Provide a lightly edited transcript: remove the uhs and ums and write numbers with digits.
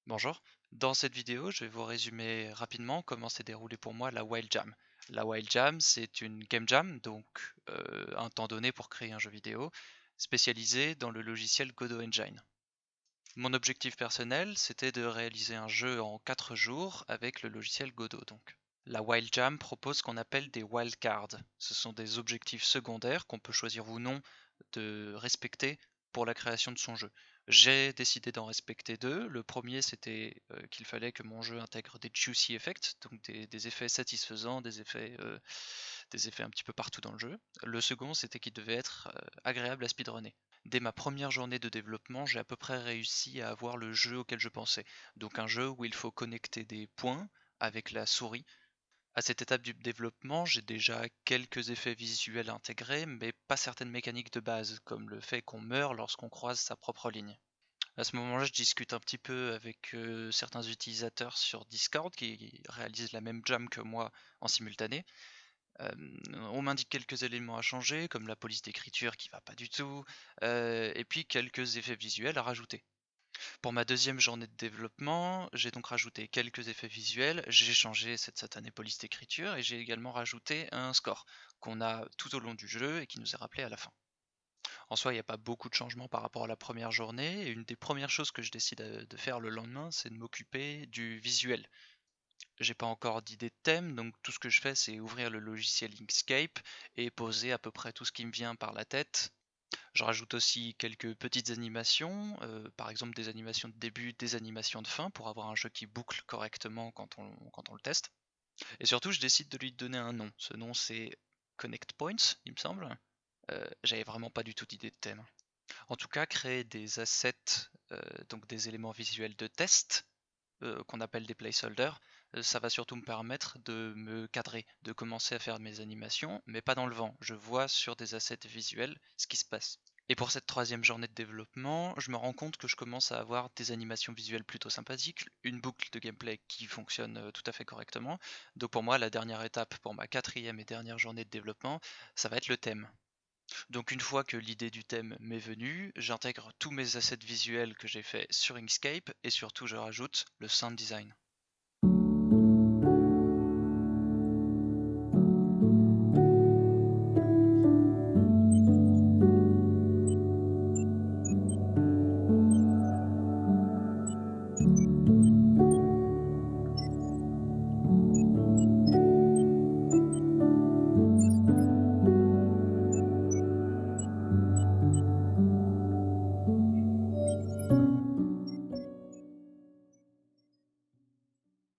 Bonjour. Dans cette vidéo, je vais vous résumer rapidement comment s'est déroulé pour moi la Wild Jam. La Wild Jam, c'est une game jam, donc un temps donné pour créer un jeu vidéo, spécialisé dans le logiciel Godot Engine. Mon objectif personnel, c'était de réaliser un jeu en 4 jours avec le logiciel Godot donc. La Wild Jam propose ce qu'on appelle des wildcards. Ce sont des objectifs secondaires qu'on peut choisir ou non de respecter pour la création de son jeu. J'ai décidé d'en respecter deux. Le premier, c'était qu'il fallait que mon jeu intègre des juicy effects, donc des effets satisfaisants, des effets un petit peu partout dans le jeu. Le second, c'était qu'il devait être agréable à speedrunner. Dès ma première journée de développement, j'ai à peu près réussi à avoir le jeu auquel je pensais. Donc un jeu où il faut connecter des points avec la souris. À cette étape du développement, j'ai déjà quelques effets visuels intégrés, mais pas certaines mécaniques de base, comme le fait qu'on meurt lorsqu'on croise sa propre ligne. À ce moment-là, je discute un petit peu avec certains utilisateurs sur Discord qui réalisent la même jam que moi en simultané. On m'indique quelques éléments à changer, comme la police d'écriture qui va pas du tout, et puis quelques effets visuels à rajouter. Pour ma deuxième journée de développement, j'ai donc rajouté quelques effets visuels, j'ai changé cette satanée police d'écriture et j'ai également rajouté un score qu'on a tout au long du jeu et qui nous est rappelé à la fin. En soi, il n'y a pas beaucoup de changements par rapport à la première journée et une des premières choses que je décide de faire le lendemain, c'est de m'occuper du visuel. J'ai pas encore d'idée de thème, donc tout ce que je fais, c'est ouvrir le logiciel Inkscape et poser à peu près tout ce qui me vient par la tête. Je rajoute aussi quelques petites animations, par exemple des animations de début, des animations de fin, pour avoir un jeu qui boucle correctement quand on le teste. Et surtout, je décide de lui donner un nom. Ce nom, c'est Connect Points, il me semble. J'avais vraiment pas du tout d'idée de thème. En tout cas, créer des assets, donc des éléments visuels de test, qu'on appelle des placeholders, ça va surtout me permettre de me cadrer, de commencer à faire mes animations, mais pas dans le vent. Je vois sur des assets visuels ce qui se passe. Et pour cette troisième journée de développement, je me rends compte que je commence à avoir des animations visuelles plutôt sympathiques, une boucle de gameplay qui fonctionne tout à fait correctement. Donc pour moi, la dernière étape pour ma quatrième et dernière journée de développement, ça va être le thème. Donc une fois que l'idée du thème m'est venue, j'intègre tous mes assets visuels que j'ai fait sur Inkscape et surtout je rajoute le sound design.